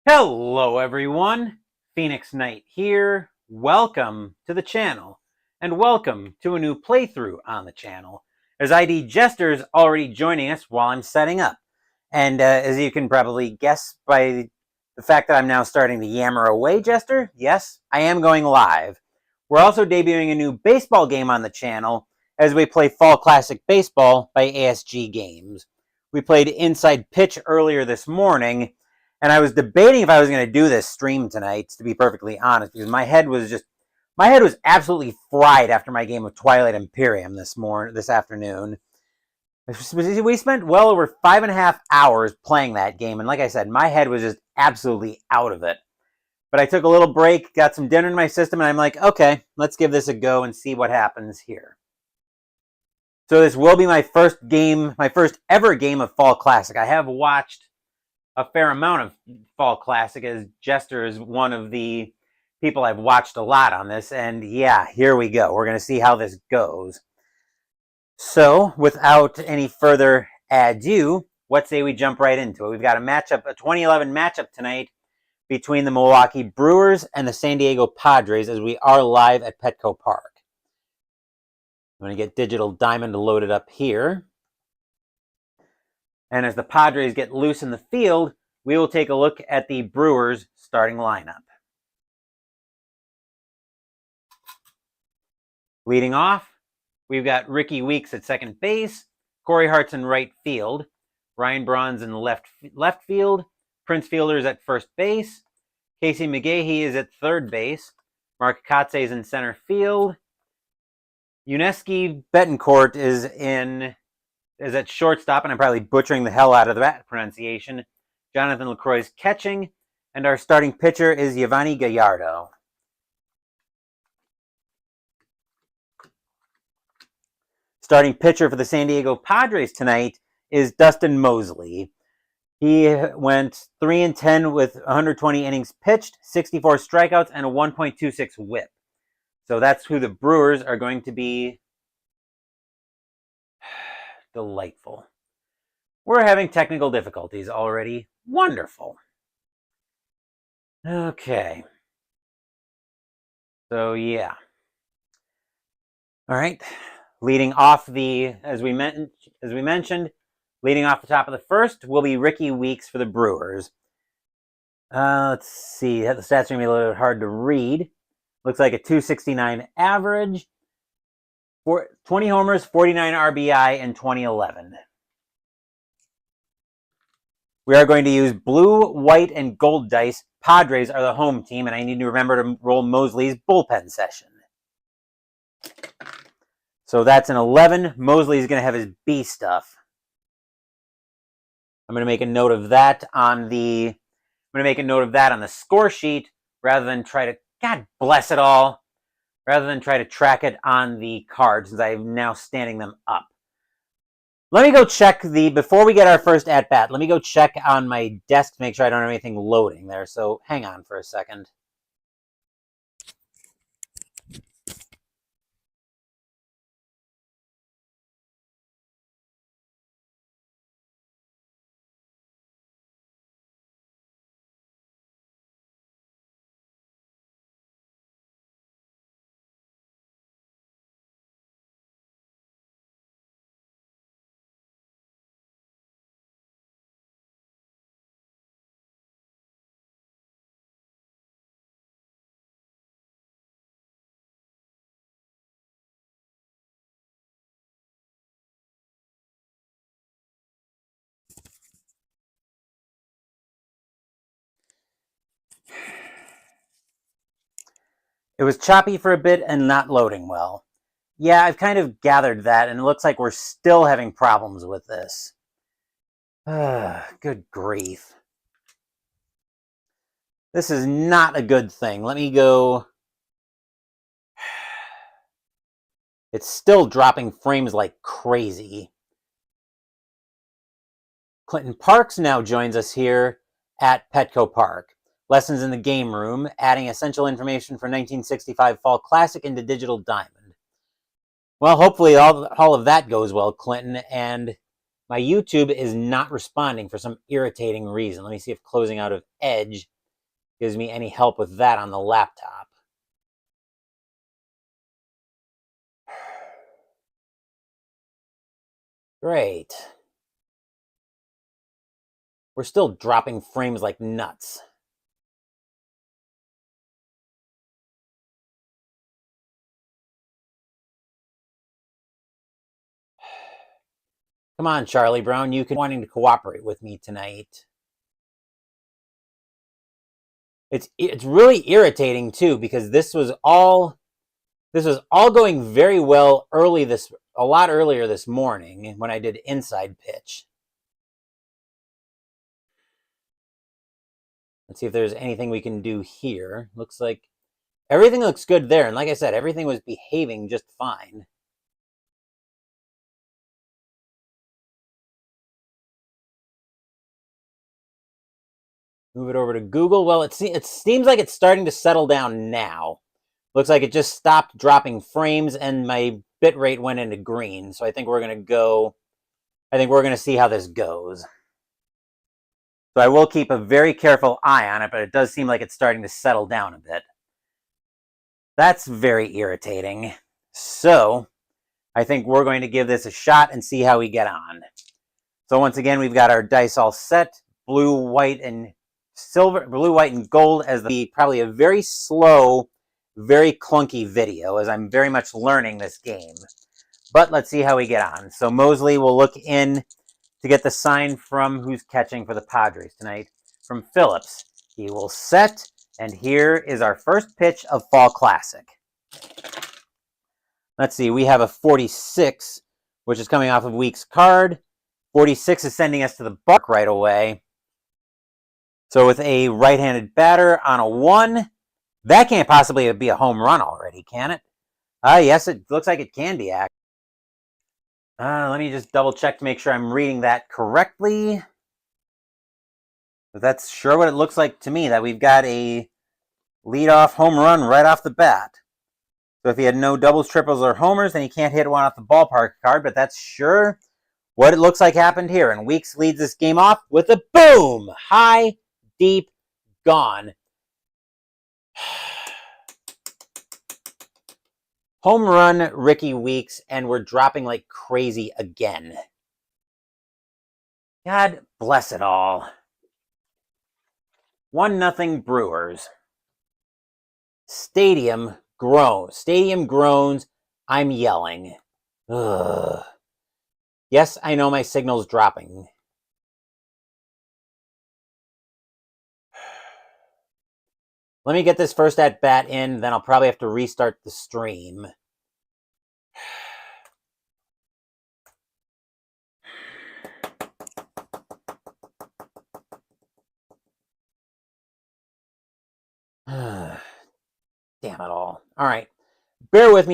Hello everyone, Phoenix Knight here. Welcome to the channel, and welcome to a new playthrough on the channel, as ID Jester's already joining us while I'm setting up. And as you can probably guess by the fact that I'm now starting to yammer away, Jester, yes, I am going live. We're also debuting a new baseball game on the channel as we play Fall Classic Baseball by ASG Games. We played Inside Pitch earlier this morning, and I was debating if I was going to do this stream tonight, to be perfectly honest, because my head was absolutely fried after my game of Twilight Imperium this afternoon. We spent well over 5.5 hours playing that game, and like I said, my head was just absolutely out of it. But I took a little break, got some dinner in my system, and I'm like, okay, let's give this a go and see what happens here. So this will be my first ever game of Fall Classic. I have watched a fair amount of Fall Classic, as Jester is one of the people I've watched a lot on this, and yeah, here we go. We're going to see how this goes. So, without any further ado, what say we jump right into it? We've got a 2011 matchup tonight between the Milwaukee Brewers and the San Diego Padres, as we are live at Petco Park. I'm going to get Digital Diamond loaded up here. And as the Padres get loose in the field, we will take a look at the Brewers' starting lineup. Leading off, we've got Ricky Weeks at second base, Corey Hart's in right field, Ryan Braun's in left field, Prince Fielder's at first base, Casey McGahee is at third base, Mark Kotze is in center field, Yuneski Betancourt is at shortstop, and I'm probably butchering the hell out of that pronunciation. Jonathan LaCroix's catching, and our starting pitcher is Yovani Gallardo. Starting pitcher for the San Diego Padres tonight is Dustin Mosley. He went 3-10 with 120 innings pitched, 64 strikeouts, and a 1.26 whip. So that's who the Brewers are going to be. Delightful. We're having technical difficulties already. Wonderful. Okay. So yeah. All right. Leading off as we mentioned, leading off the top of the first will be Ricky Weeks for the Brewers. Let's see. The stats are going to be a little bit hard to read. Looks like a 269 average. 20 homers, 49 RBI in 2011. We are going to use blue, white, and gold dice. Padres are the home team, and I need to remember to roll Mosley's bullpen session. So that's an 11. Mosley's going to have his B stuff. I'm going to make a note of that on the score sheet rather than try to, God bless it all, rather than try to track it on the card, since I'm now standing them up. Let me go check before we get our first at-bat, let me go check on my desk to make sure I don't have anything loading there. So hang on for a second. It was choppy for a bit and not loading well. Yeah, I've kind of gathered that, and it looks like we're still having problems with this. Good grief. This is not a good thing. Let me go. It's still dropping frames like crazy. Clinton Parks now joins us here at Petco Park. Lessons in the game room, adding essential information for 1965 Fall Classic into Digital Diamond. Well, hopefully all of that goes well, Clinton, and my YouTube is not responding for some irritating reason. Let me see if closing out of Edge gives me any help with that on the laptop. Great. We're still dropping frames like nuts. Come on, Charlie Brown, you can wanting to cooperate with me tonight. It's really irritating too, because this was all going very well a lot earlier this morning when I did inside pitch. Let's see if there's anything we can do here. Looks like everything looks good there, and like I said, everything was behaving just fine. Move it over to Google. Well, it seems like it's starting to settle down now. Looks like it just stopped dropping frames and my bit rate went into green. So I think we're going to see how this goes. So I will keep a very careful eye on it, but it does seem like it's starting to settle down a bit. That's very irritating. So I think we're going to give this a shot and see how we get on. So once again, we've got our dice all set. Blue, white, and gold as probably a very slow, very clunky video, as I'm very much learning this game. But let's see how we get on. So Mosley will look in to get the sign from who's catching for the Padres tonight, from Phillips. He will set, and here is our first pitch of Fall Classic. Let's see, we have a 46, which is coming off of Week's card. 46 is sending us to the ballpark right away. So with a right-handed batter on a 1, that can't possibly be a home run already, can it? Yes, it looks like it can be, actually. Let me just double check to make sure I'm reading that correctly. But that's sure what it looks like to me, that we've got a leadoff home run right off the bat. So if he had no doubles, triples, or homers, then he can't hit one off the ballpark card, but that's sure what it looks like happened here. And Weeks leads this game off with a boom! High, deep, gone. Home run, Ricky Weeks, and we're dropping like crazy again. God bless it all. 1-0 Brewers. Stadium groans. I'm yelling. Ugh. Yes, I know my signal's dropping. Let me get this first at bat in, then I'll probably have to restart the stream. Damn it all. All right. Bear with me.